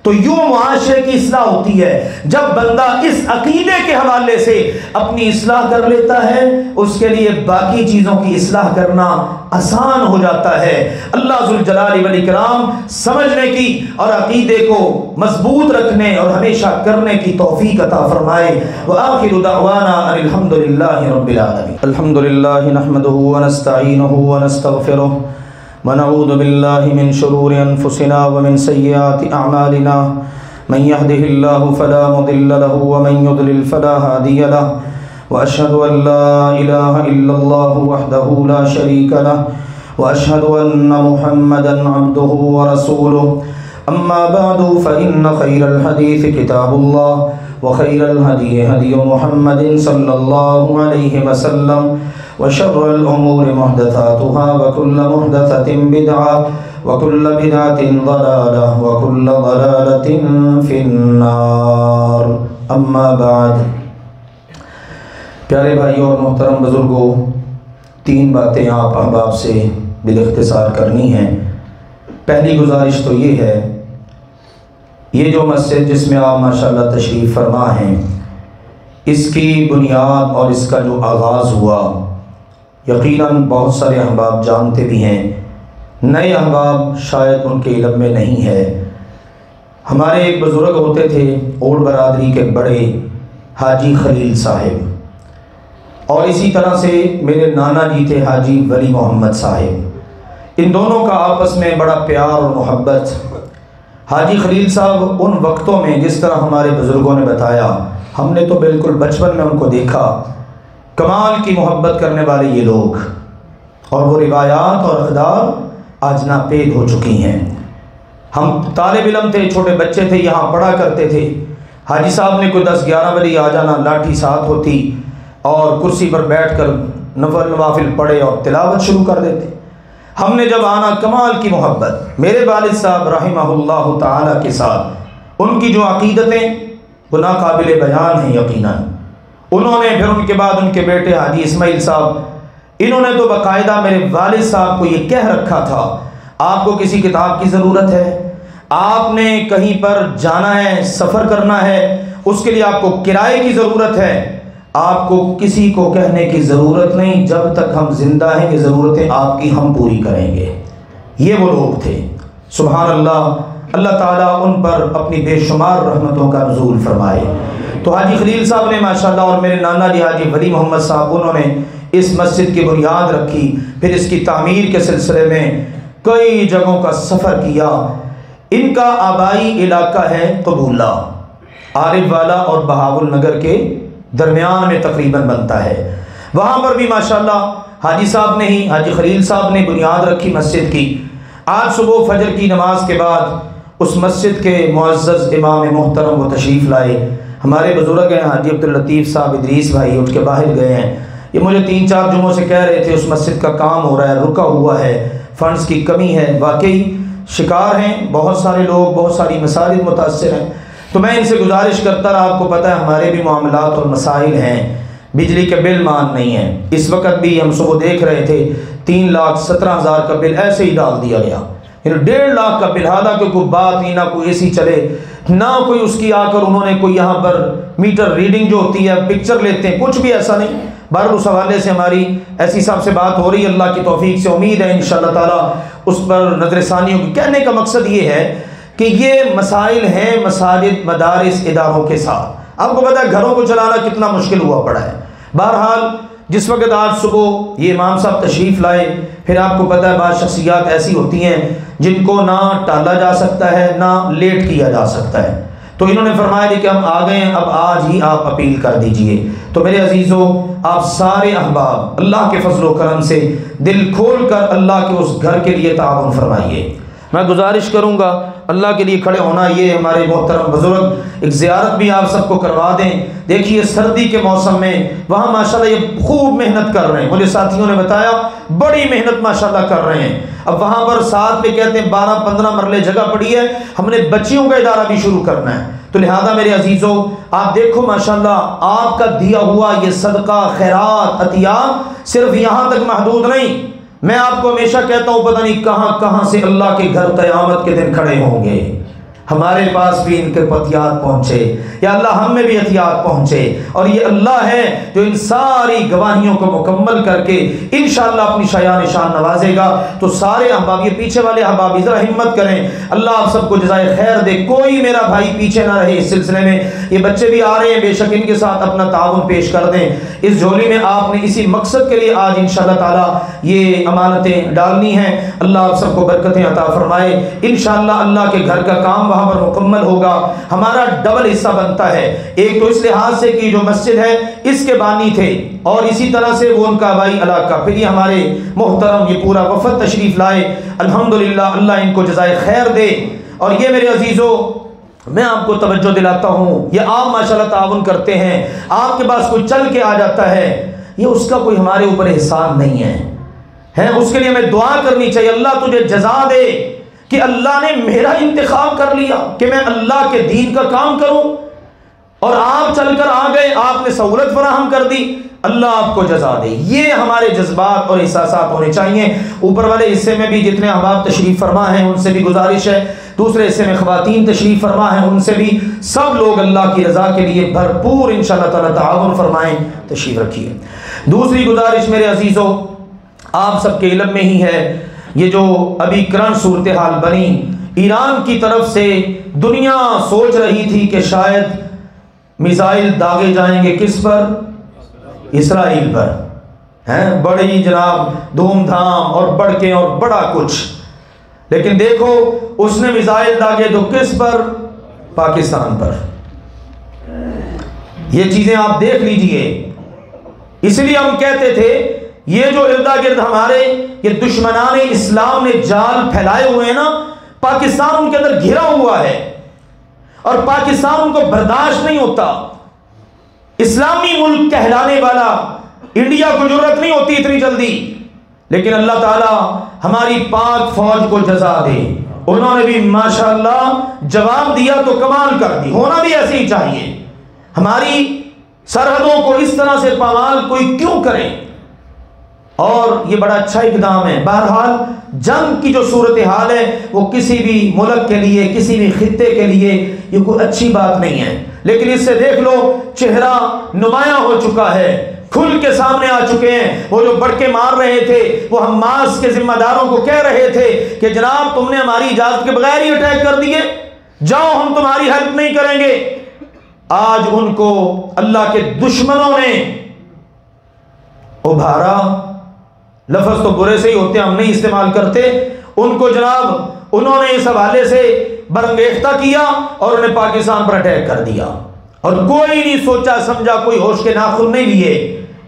تو تو یوں معاشرے کی اصلاح ہوتی ہے جب بندہ اس عقیدے کے حوالے سے اپنی اصلاح کر لیتا ہے، اس کے لیے باقی چیزوں کی اصلاح کرنا آسان ہو جاتا ہے۔ اللہ ذوالجلال والاکرام سمجھنے کی اور عقیدے کو مضبوط رکھنے اور ہمیشہ کرنے کی توفیق عطا فرمائے۔ وآخر دعوانا ان الحمد للہ رب العالمین۔ الحمد للہ نحمده ونستعینه ونستغفره ونعوذ بالله من شرور أنفسنا ومن سيئات أعمالنا، من يهده الله فلا مضل له ومن يضلل فلا هادي له، وأشهد أن لا إله إلا الله وحده لا شريك له، وأشهد أن محمدا عبده ورسوله، أما بعد فإن خير الحديث كتاب الله، وخير الهدي هدي محمد صلى الله عليه وسلم، وشر الأمور محدثاتها، وكل محدثة بدعة، وكل بدعة ضلالة، وكل ضلالة في النار۔ اما بعد، پیارے بھائیوں اور محترم بزرگوں، تین باتیں آپ احباب سے بالاختصار کرنی ہیں۔ پہلی گزارش تو یہ ہے، یہ جو مسجد جس میں آپ ماشاءاللہ تشریف فرما ہیں، اس کی بنیاد اور اس کا جو آغاز ہوا، یقیناً بہت سارے احباب جانتے بھی ہیں، نئے احباب شاید ان کے علم میں نہیں ہے۔ ہمارے ایک بزرگ ہوتے تھے اوڑ برادری کے بڑے، حاجی خلیل صاحب، اور اسی طرح سے میرے نانا جی تھے حاجی ولی محمد صاحب۔ ان دونوں کا آپس میں بڑا پیار اور محبت۔ حاجی خلیل صاحب ان وقتوں میں جس طرح ہمارے بزرگوں نے بتایا، ہم نے تو بالکل بچپن میں ان کو دیکھا، کمال کی محبت کرنے والے یہ لوگ، اور وہ روایات اور اقدار آج ناپید ہو چکی ہیں۔ ہم طالب علم تھے، چھوٹے بچے تھے، یہاں پڑھا کرتے تھے۔ حاجی صاحب نے کوئی 10-11 بجے آ جانا، لاٹھی ساتھ ہوتی اور کرسی پر بیٹھ کر نفل نوافل پڑھے اور تلاوت شروع کر دیتے۔ ہم نے جب آنا، کمال کی محبت میرے والد صاحب رحمہ اللہ تعالیٰ کے ساتھ، ان کی جو عقیدتیں وہ ناقابل بیان ہیں یقیناً۔ انہوں نے پھر ان کے بعد ان کے بیٹے حاجی اسماعیل صاحب، انہوں نے تو باقاعدہ میرے والد صاحب کو یہ کہہ رکھا تھا، آپ کو کسی کتاب کی ضرورت ہے، آپ نے کہیں پر جانا ہے، سفر کرنا ہے، اس کے لیے آپ کو کرائے کی ضرورت ہے، آپ کو کسی کو کہنے کی ضرورت نہیں، جب تک ہم زندہ ہیں یہ ضرورتیں آپ کی ہم پوری کریں گے۔ یہ وہ لوگ تھے، سبحان اللہ۔ اللہ تعالیٰ ان پر اپنی بے شمار رحمتوں کا نزول فرمائے۔ تو حاجی خلیل صاحب نے ماشاءاللہ، اور میرے نانا جی حاجی ولی محمد صاحب، انہوں نے اس مسجد کی بنیاد رکھی، پھر اس کی تعمیر کے سلسلے میں کئی جگہوں کا سفر کیا۔ ان کا آبائی علاقہ ہے قبولہ، عارف والا اور بہاول نگر کے درمیان میں تقریباً بنتا ہے۔ وہاں پر بھی ماشاءاللہ حاجی صاحب نے ہی، حاجی خلیل صاحب نے بنیاد رکھی مسجد کی۔ آج صبح فجر کی نماز کے بعد اس مسجد کے معزز امام محترم وہ تشریف لائے۔ ہمارے بزرگ ہیں حاجی عبداللطیف صاحب ادریس بھائی، اٹھ کے باہر گئے ہیں۔ یہ مجھے 3-4 جمعوں سے کہہ رہے تھے اس مسجد کا کام ہو رہا ہے، رکا ہوا ہے، فنڈز کی کمی ہے۔ واقعی شکار ہیں بہت سارے لوگ، بہت ساری مساجد متاثر ہیں۔ تو میں ان سے گزارش کرتا رہا، آپ کو پتہ ہے ہمارے بھی معاملات اور مسائل ہیں، بجلی کے بل مان نہیں ہیں۔ اس وقت بھی ہم صبح دیکھ رہے تھے 3,17,000 کا بل ایسے ہی ڈال دیا گیا، یعنی 1.5 لاکھ کا بل، حالانکہ کوئی بات نہیں، نہ کوئی اے سی چلے، نہ کوئی اس کی آ کر انہوں نے کوئی یہاں پر میٹر ریڈنگ جو ہوتی ہے پکچر لیتے ہیں، کچھ بھی ایسا نہیں۔ بہرحال اس حوالے سے ہماری ایسی صاحب سے بات ہو رہی ہے، اللہ کی توفیق سے امید ہے انشاءاللہ تعالیٰ اس پر نظر ثانی ہوگی۔ کہنے کا مقصد یہ ہے کہ یہ مسائل ہیں مساجد، مدارس، اداروں کے ساتھ۔ آپ کو پتہ ہے گھروں کو چلانا کتنا مشکل ہوا پڑا ہے۔ بہرحال جس وقت آج صبح یہ امام صاحب تشریف لائے، پھر آپ کو پتہ ہے بعض شخصیات ایسی ہوتی ہیں جن کو نہ ٹالا جا سکتا ہے نہ لیٹ کیا جا سکتا ہے، تو انہوں نے فرمایا کہ ہم آ گئے ہیں، اب آج ہی آپ اپیل کر دیجئے۔ تو میرے عزیزوں، آپ سارے احباب اللہ کے فضل و کرم سے دل کھول کر اللہ کے اس گھر کے لیے تعاون فرمائیے۔ میں گزارش کروں گا اللہ کے لیے کھڑے ہونا، یہ ہمارے محترم بزرگ ایک زیارت بھی آپ سب کو کروا دیں۔ دیکھیے سردی کے موسم میں وہاں ماشاءاللہ یہ خوب محنت کر رہے ہیں، مجھے ساتھیوں نے بتایا بڑی محنت ماشاءاللہ کر رہے ہیں۔ اب وہاں پر ساتھ میں کہتے ہیں 12-15 مرلے جگہ پڑی ہے، ہم نے بچیوں کا ادارہ بھی شروع کرنا ہے۔ تو لہذا میرے عزیزوں، آپ دیکھو ماشاءاللہ آپ کا دیا ہوا یہ صدقہ، خیرات، عطیات صرف یہاں تک محدود نہیں۔ میں آپ کو ہمیشہ کہتا ہوں پتہ نہیں کہاں کہاں سے اللہ کے گھر قیامت کے دن کھڑے ہوں گے۔ ہمارے پاس بھی ان کے احتیاط پہنچے، یا اللہ ہم میں بھی احتیاط پہنچے، اور یہ اللہ ہے جو ان ساری گواہیوں کو مکمل کر کے انشاءاللہ اپنی شایان شان نوازے گا۔ تو سارے احباب، یہ پیچھے والے احباب ذرا ہمت کریں، اللہ آپ سب کو جزائے خیر دے، کوئی میرا بھائی پیچھے نہ رہے اس سلسلے میں۔ یہ بچے بھی آ رہے ہیں، بے شک ان کے ساتھ اپنا تعاون پیش کر دیں۔ اس جھولی میں آپ نے اسی مقصد کے لیے آج انشاءاللہ تعالی یہ امانتیں ڈالنی ہیں۔ اللہ آپ سب کو برکتیں عطا فرمائے۔ انشاءاللہ اللہ کے گھر کا کام وہاں پر مکمل ہوگا، ہمارا ڈبل حصہ بنتا ہے۔ ایک تو اس لحاظ سے کہ جو مسجد ہے اس کے بانی تھے، اور اسی طرح سے وہ ان کا آبائی علاقہ، پھر یہ ہمارے محترم یہ پورا وفد تشریف لائے، الحمدللہ اللہ ان کو جزائے خیر دے۔ اور یہ میرے عزیزو، میں آپ کو توجہ دلاتا ہوں، یہ آپ ماشاءاللہ تعاون کرتے ہیں، آپ کے پاس کوئی چل کے آ جاتا ہے، یہ اس کا کوئی ہمارے اوپر احسان نہیں ہے، اس کے لیے ہمیں دعا کرنی چاہیے، اللہ تجھے جزا دے کہ اللہ نے میرا انتخاب کر لیا کہ میں اللہ کے دین کا کام کروں، اور آپ چل کر آ گئے، آپ نے سہولت فراہم کر دی، اللہ آپ کو جزا دے۔ یہ ہمارے جذبات اور احساسات ہونے چاہیے۔ اوپر والے حصے میں بھی جتنے احباب تشریف فرما ہیں ان سے بھی گزارش ہے، دوسرے حصے میں خواتین تشریف فرما ہیں ان سے بھی، سب لوگ اللہ کی رضا کے لیے بھرپور انشاءاللہ تعالی تعاون فرمائیں، تشریف رکھیے۔ دوسری گزارش میرے عزیزو، آپ سب کے علم میں ہی ہے، یہ جو ابھی کرنٹ صورتحال بنی، ایران کی طرف سے دنیا سوچ رہی تھی کہ شاید میزائل داغے جائیں گے کس پر؟ اسرائیل پر، ہیں بڑی جناب دھوم دھام اور بڑھ کے اور بڑا کچھ، لیکن دیکھو اس نے میزائل داغے تو کس پر؟ پاکستان پر۔ یہ چیزیں آپ دیکھ لیجئے، اس لیے ہم کہتے تھے یہ جو اردا گرد ہمارے یہ دشمنان اسلام نے جال پھیلائے ہوئے ہیں نا، پاکستان ان کے اندر گھرا ہوا ہے، اور پاکستان ان کو برداشت نہیں ہوتا۔ اسلامی ملک کہلانے والا انڈیا کو ضرورت نہیں ہوتی اتنی جلدی، لیکن اللہ تعالی ہماری پاک فوج کو جزا دے، انہوں نے بھی ماشاءاللہ جواب دیا تو کمال کر دی، ہونا بھی ایسے ہی چاہیے۔ ہماری سرحدوں کو اس طرح سے پامال کوئی کیوں کرے، اور یہ بڑا اچھا اقدام ہے۔ بہرحال جنگ کی جو صورتحال ہے وہ کسی بھی ملک کے لیے، کسی بھی خطے کے لیے یہ کوئی اچھی بات نہیں ہے، لیکن اس سے دیکھ لو چہرہ نمایاں ہو چکا ہے، کھل کے سامنے آ چکے ہیں۔ وہ جو بڑھ کے مار رہے تھے، وہ حماس کے ذمہ داروں کو کہہ رہے تھے کہ جناب تم نے ہماری اجازت کے بغیر ہی اٹیک کر دیے، جاؤ ہم تمہاری ہیلپ نہیں کریں گے۔ آج ان کو اللہ کے دشمنوں نے ابھارا، لفظ تو برے سے ہی ہوتے ہیں ہم نہیں استعمال کرتے، ان کو جناب انہوں نے اس حوالے سے برانگیختہ کیا اور انہیں پاکستان پر اٹیک کر دیا، اور کوئی نہیں سوچا سمجھا، کوئی ہوش کے ناخن نہیں لیے۔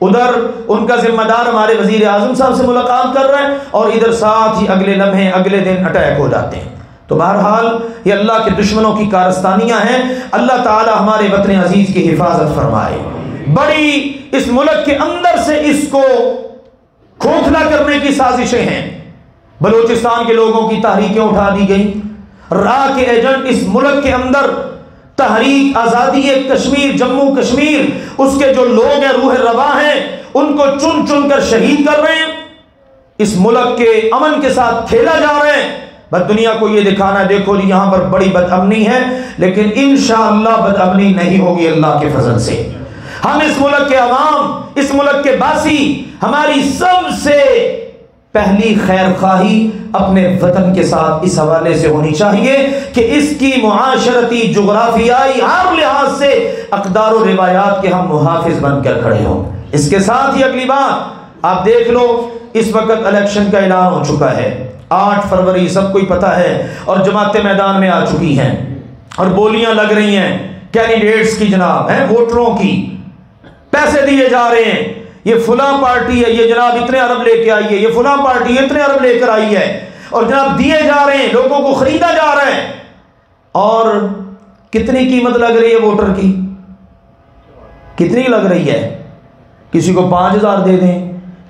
ادھر ان کا ذمہ دار ہمارے وزیر اعظم صاحب سے ملاقات کر رہے ہیں، اور ادھر ساتھ ہی اگلے لمحے اگلے دن اٹیک ہو جاتے ہیں۔ تو بہرحال یہ اللہ کے دشمنوں کی کارستانیاں ہیں، اللہ تعالی ہمارے وطن عزیز کی حفاظت فرمائے۔ بڑی اس ملک کے اندر سے اس کو کھوکھلا کرنے کی سازشیں ہیں، بلوچستان کے لوگوں کی تحریکیں اٹھا دی گئیں، راہ کے ایجنٹ اس ملک کے اندر تحریک آزادی کشمیر، جموں کشمیر، اس کے جو لوگ ہیں روح رواں ہیں ان کو چن چن کر شہید کر رہے ہیں، اس ملک کے امن کے ساتھ کھیلا جا رہے ہیں، بس دنیا کو یہ دکھانا ہے دیکھو جی یہاں پر بڑی بد امنی ہے، لیکن انشاءاللہ بد امنی نہیں ہوگی اللہ کے فضل سے۔ ہم اس ملک کے عوام، اس ملک کے باسی، ہماری سب سے پہلی خیر خواہی اپنے وطن کے ساتھ اس حوالے سے ہونی چاہیے کہ اس کی معاشرتی، جغرافیائی ہر لحاظ سے اقدار و روایات کے ہم محافظ بن کر کھڑے ہوں۔ اس کے ساتھ ہی اگلی بات آپ دیکھ لو، اس وقت الیکشن کا اعلان ہو چکا ہے، 8 فروری سب کو ہی پتہ ہے، اور جماعتیں میدان میں آ چکی ہیں اور بولیاں لگ رہی ہیں کینڈیڈیٹس کی، جناب ہیں ووٹروں کی، پیسے دیے جا رہے ہیں، یہ فلاں پارٹی ہے، یہ جناب اتنے ارب لے کے آئی ہے، یہ فلاں پارٹی اتنے ارب لے کر آئی ہے، اور جناب دیے جا رہے ہیں، لوگوں کو خریدا جا رہا ہے۔ اور کتنی قیمت لگ رہی ہے ووٹر کی؟ کتنی لگ رہی ہے؟ کسی کو 5,000 دے دیں،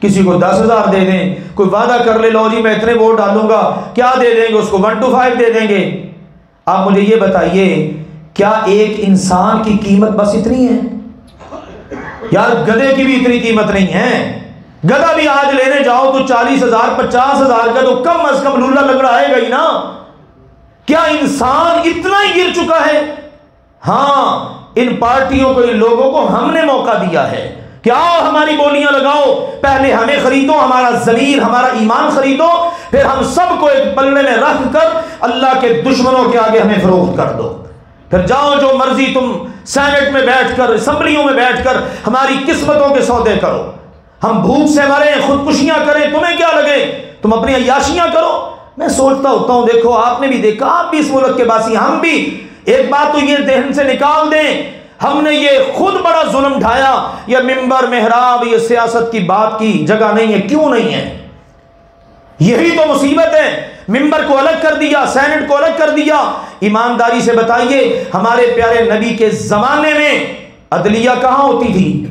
کسی کو 10,000 دے دیں، کوئی وعدہ کر لے لو جی میں اتنے ووٹ ڈالوں گا، کیا دے دیں گے اس کو؟ 1 to 5 دے دیں گے۔ آپ مجھے یہ بتائیے کیا ایک انسان کی قیمت بس اتنی ہے؟ یار گدھے کی بھی اتنی قیمت نہیں ہے، گدھا بھی آج لینے جاؤ تو 40,000 50,000 کا تو کم از کم لولا لنگڑا آئے گا ہی نا۔ کیا انسان اتنا ہی گر چکا ہے؟ ہاں، ان پارٹیوں کو، ان لوگوں کو ہم نے موقع دیا ہے کہ آؤ ہماری بولیاں لگاؤ، پہلے ہمیں خریدو، ہمارا ضمیر، ہمارا ایمان خریدو، پھر ہم سب کو ایک پلڑے میں رکھ کر اللہ کے دشمنوں کے آگے ہمیں فروخت کر دو، پھر جاؤ جو مرضی تم سینٹ میں بیٹھ کر، اسمبلیوں میں بیٹھ کر ہماری قسمتوں کے سودے کرو، ہم بھوک سے مریں، خودکشیاں کریں، تمہیں کیا لگے، تم اپنی عیاشیاں کرو۔ میں سوچتا ہوتا ہوں، دیکھو آپ نے بھی دیکھا، آپ بھی اس ملک کے باسی، ہم بھی، ایک بات تو یہ ذہن سے نکال دیں، ہم نے یہ خود بڑا ظلم ڈھایا، یہ ممبر محراب یہ سیاست کی بات کی جگہ نہیں ہے۔ کیوں نہیں ہے؟ یہی تو مصیبت ہے، ممبر کو الگ کر دیا، سینٹ کو الگ کر دیا۔ ایمانداری سے بتائیے، ہمارے پیارے نبی کے زمانے میں عدلیہ کہاں ہوتی تھی؟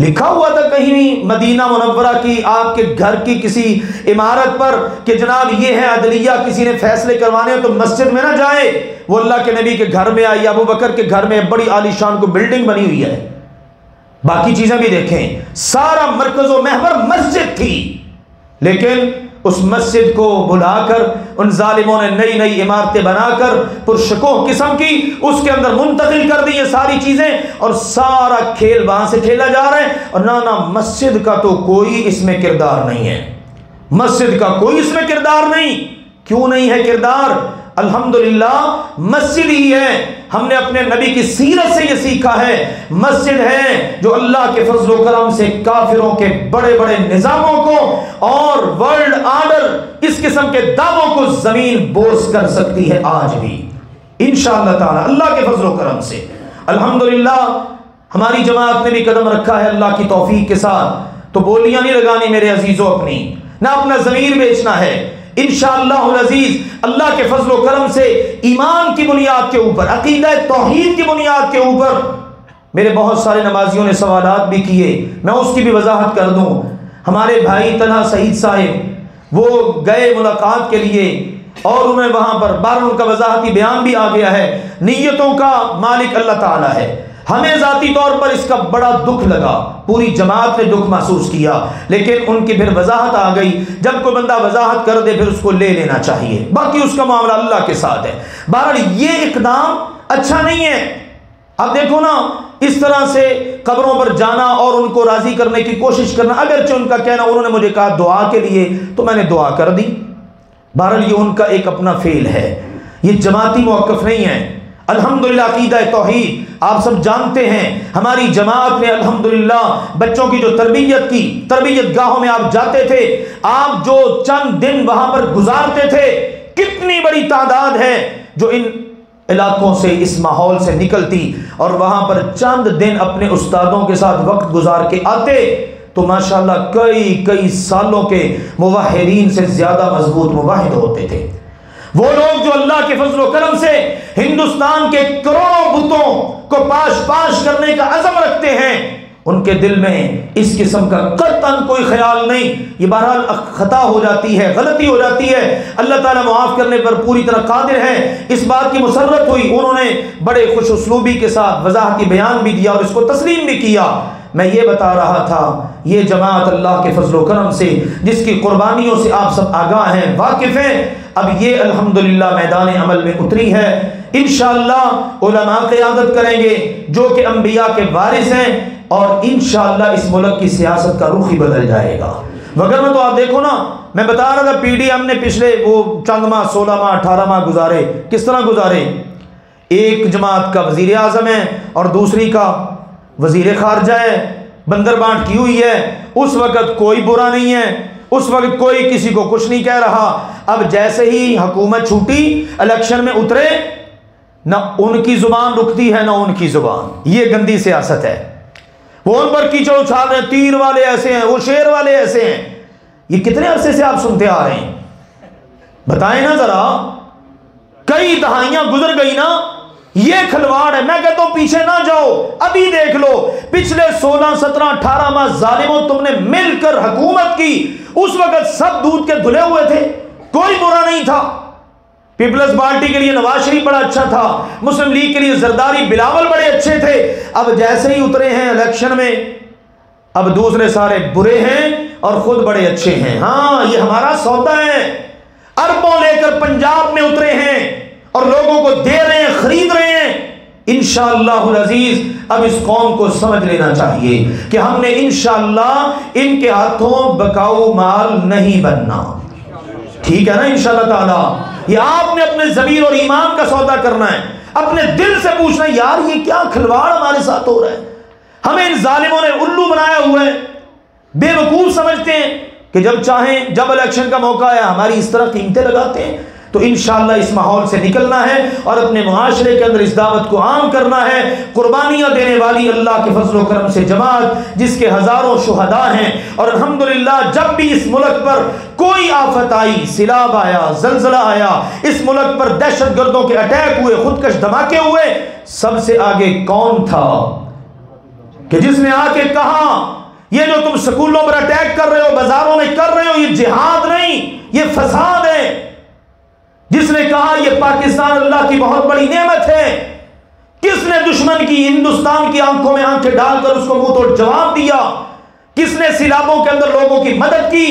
لکھا ہوا تھا کہیں مدینہ منورہ کی آپ کے گھر کی کسی عمارت پر کہ جناب یہ ہے عدلیہ، کسی نے فیصلے کروانے ہو تو مسجد میں نہ جائے، وہ اللہ کے نبی کے گھر میں آئی، ابو بکر کے گھر میں بڑی عالی شان کو بلڈنگ بنی ہوئی ہے، باقی چیزیں بھی دیکھیں، سارا مرکز و محور مسجد تھی، لیکن اس مسجد کو بلا کر ان ظالموں نے نئی نئی عمارتیں بنا کر پرشکوہ قسم کی اس کے اندر منتقل کر دی یہ ساری چیزیں، اور سارا کھیل وہاں سے کھیلا جا رہا ہے، اور نہ مسجد کا تو کوئی اس میں کردار نہیں ہے، مسجد کا کوئی اس میں کردار نہیں۔ کیوں نہیں ہے کردار؟ الحمدللہ مسجد ہی ہے، ہم نے اپنے نبی کی سیرت سے یہ سیکھا ہے، مسجد ہے جو اللہ کے فضل و کرم سے کافروں کے بڑے بڑے نظاموں کو اور ورلڈ آرڈر اس قسم کے دعووں کو زمین بوس کر سکتی ہے آج بھی انشاءاللہ تعالی، اللہ کے فضل و کرم سے۔ الحمدللہ ہماری جماعت نے بھی قدم رکھا ہے اللہ کی توفیق کے ساتھ، تو بولیاں نہیں لگانی میرے عزیزوں اپنی، نہ اپنا ضمیر بیچنا ہے، انشاءاللہ العزیز اللہ کے فضل و کرم سے ایمان کی بنیاد کے اوپر، عقیدہ توحید کی بنیاد کے اوپر۔ میرے بہت سارے نمازیوں نے سوالات بھی کیے، میں اس کی بھی وضاحت کر دوں۔ ہمارے بھائی طلحہ سعید صاحب وہ گئے ملاقات کے لیے، اور انہیں وہاں پر ان کا وضاحتی بیان بھی آ گیا ہے، نیتوں کا مالک اللہ تعالیٰ ہے۔ ہمیں ذاتی طور پر اس کا بڑا دکھ لگا، پوری جماعت نے دکھ محسوس کیا، لیکن ان کی پھر وضاحت آ گئی، جب کوئی بندہ وضاحت کر دے پھر اس کو لے لینا چاہیے، باقی اس کا معاملہ اللہ کے ساتھ ہے۔ بہرحال یہ اقدام اچھا نہیں ہے۔ اب دیکھو نا، اس طرح سے قبروں پر جانا اور ان کو راضی کرنے کی کوشش کرنا، اگرچہ ان کا کہنا انہوں نے مجھے کہا دعا کے لیے تو میں نے دعا کر دی، بہرحال یہ ان کا ایک اپنا فعل ہے، یہ جماعتی موقف نہیں ہے۔ الحمدللہ عقیدہ توحید آپ سب جانتے ہیں، ہماری جماعت نے الحمدللہ بچوں کی جو تربیت کی، تربیت گاہوں میں آپ جاتے تھے، آپ جو چند دن وہاں پر گزارتے تھے، کتنی بڑی تعداد ہے جو ان علاقوں سے، اس ماحول سے نکلتی اور وہاں پر چند دن اپنے استادوں کے ساتھ وقت گزار کے آتے، تو ماشاءاللہ کئی سالوں کے موحدین سے زیادہ مضبوط موحد ہوتے تھے۔ وہ لوگ جو اللہ کے فضل و کرم سے ہندوستان کے کروڑوں بتوں کو پاش کرنے کا عزم رکھتے ہیں، ان کے دل میں اس قسم کا قطعاً کوئی خیال نہیں۔ یہ بہرحال خطا ہو جاتی ہے، غلطی ہو جاتی ہے، اللہ تعالیٰ معاف کرنے پر پوری طرح قادر ہے۔ اس بات کی مسرت ہوئی، انہوں نے بڑے خوش اسلوبی کے ساتھ وضاحتی بیان بھی دیا اور اس کو تسلیم بھی کیا۔ میں یہ بتا رہا تھا، یہ جماعت اللہ کے فضل و کرم سے جس کی قربانیوں سے آپ سب آگاہ ہیں، واقف ہیں، اب یہ الحمدللہ میدان عمل میں اتری ہے۔ انشاءاللہ علماء قیادت کریں گے جو کہ انبیاء کے وارث ہیں، اور انشاءاللہ اس ملک کی سیاست کا رخ ہی بدل جائے گا۔ وگرنہ تو آپ دیکھو نا، میں بتا رہا تھا پی ڈی ایم نے پچھلے وہ چند ماہ، 16 ماہ 18 ماہ گزارے، کس طرح گزارے؟ ایک جماعت کا وزیر اعظم ہے اور دوسری کا وزیر خارجہ ہے، بندر بانٹ کی ہوئی ہے، اس وقت کوئی برا نہیں ہے، اس وقت کوئی کسی کو کچھ نہیں کہہ رہا۔ اب جیسے ہی حکومت چھوٹی، الیکشن میں اترے، نہ ان کی زبان رکتی ہے نہ ان کی زبان، یہ گندی سیاست ہے۔ وہ ان پر کیچڑ اچھال رہے ہیں، تیر والے ایسے ہیں، وہ شیر والے ایسے ہیں۔ یہ کتنے عرصے سے آپ سنتے آ رہے ہیں؟ بتائیں نا ذرا، کئی دہائیاں گزر گئی نا، یہ کھلواڑ ہے۔ میں کہتا ہوں پیچھے نہ جاؤ، ابھی دیکھ لو، پچھلے 16 17 18 ماہ ظالموں تم نے مل کر حکومت کی، اس وقت سب دودھ کے دھلے ہوئے تھے، کوئی برا نہیں تھا۔ پیپلز پارٹی کے لیے نواز شریف بڑا اچھا تھا، مسلم لیگ کے لیے زرداری بلاول بڑے اچھے تھے۔ اب جیسے ہی اترے ہیں الیکشن میں، اب دوسرے سارے برے ہیں اور خود بڑے اچھے ہیں۔ ہاں، یہ ہمارا سودا ہے۔ اربوں لے کر پنجاب میں اترے اور لوگوں کو دے رہے ہیں، خرید رہے ہیں۔ انشاءاللہ العزیز اب اس قوم کو سمجھ لینا چاہیے کہ ہم نے انشاءاللہ ان کے ہاتھوں بکاؤ مال نہیں بننا، ٹھیک ہے نا انشاءاللہ تعالی۔ یہ آپ نے اپنے ضمیر اور ایمان کا سودا کرنا ہے، اپنے دل سے پوچھنا ہے یار یہ کیا کھلواڑ ہمارے ساتھ ہو رہا ہے۔ ہمیں ان ظالموں نے الو بنایا ہوا ہے، بے وقوف سمجھتے ہیں کہ جب چاہیں، جب الیکشن کا موقع ہے ہماری اس طرح قیمتیں لگاتے ہیں۔ تو انشاءاللہ اس ماحول سے نکلنا ہے اور اپنے معاشرے کے اندر اس دعوت کو عام کرنا ہے۔ قربانیاں دینے والی اللہ کے فضل و کرم سے جماعت جس کے ہزاروں شہداء ہیں، اور الحمدللہ جب بھی اس ملک پر کوئی آفت آئی، سیلاب آیا، زلزلہ آیا، اس ملک پر دہشت گردوں کے اٹیک ہوئے، خودکش دھماکے ہوئے، سب سے آگے کون تھا کہ جس نے آ کے کہا یہ جو تم سکولوں پر اٹیک کر رہے ہو، بازاروں میں کر رہے ہو، یہ جہاد نہیں، یہ فساد ہے۔ جس نے کہا یہ پاکستان اللہ کی بہت بڑی نعمت ہے۔ کس نے دشمن کی، ہندوستان کی آنکھوں میں آنکھیں ڈال کر اس کو منہ توڑ جواب دیا؟ کس نے سیلابوں کے اندر لوگوں کی مدد کی؟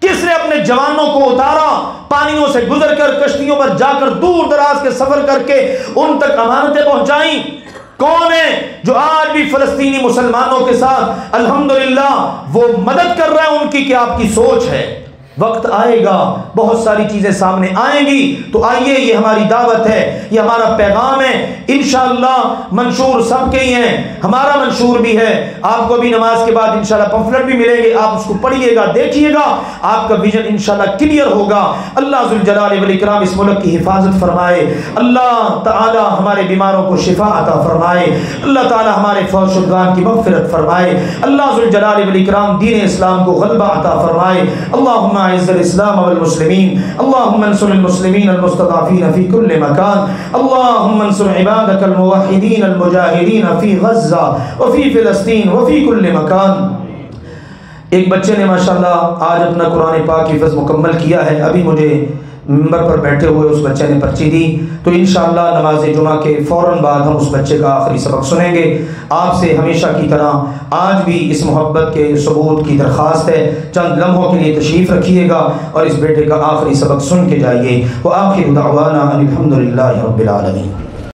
کس نے اپنے جوانوں کو اتارا، پانیوں سے گزر کر، کشتیوں پر جا کر، دور دراز کے سفر کر کے ان تک امانتیں پہنچائیں؟ کون ہے جو آج بھی فلسطینی مسلمانوں کے ساتھ الحمدللہ وہ مدد کر رہے ہیں؟ ان کی کیا آپ کی سوچ ہے؟ وقت آئے گا، بہت ساری چیزیں سامنے آئیں گی، تو آئیے یہ ہماری دعوت ہے، یہ ہمارا پیغام ہے۔ انشاءاللہ منشور سب کے ہی ہیں، ہمارا منشور بھی ہے۔ آپ کو بھی نماز کے بعد انشاءاللہ پمفلٹ بھی ملیں گے، آپ اس کو پڑھیے گا، دیکھیے گا، آپ کا ویژن انشاءاللہ کلیئر ہوگا۔ اللہ ذوالجلال والاکرام اس ملک کی حفاظت فرمائے، اللہ تعالی ہمارے بیماروں کو شفا عطا فرمائے، اللہ تعالی ہمارے فوت شدگان کی مغفرت فرمائے، اللہ ذوالجلال والاکرام دین اسلام کو غلبہ عطا فرمائے۔ اللہم اعز الاسلام والمسلمین، اللہم انصر المسلمین المستضعفین فی کل مکان، اللہم انصر عبادک الموحدین المجاہدین فی غزہ وفی فلسطین وفی کل مکان۔ ایک بچے نے ماشاءاللہ آج اپنا قرآن پاک کی حفظ مکمل کیا ہے، ابھی مجھے ممبر پر بیٹھے ہوئے اس بچے نے پرچی دی، تو انشاءاللہ نماز جمعہ کے فوراً بعد ہم اس بچے کا آخری سبق سنیں گے۔ آپ سے ہمیشہ کی طرح آج بھی اس محبت کے ثبوت کی درخواست ہے، چند لمحوں کے لیے تشریف رکھیے گا اور اس بیٹے کا آخری سبق سن کے جائیے۔ وآخر دعوانا ان الحمدللہ رب العالمین۔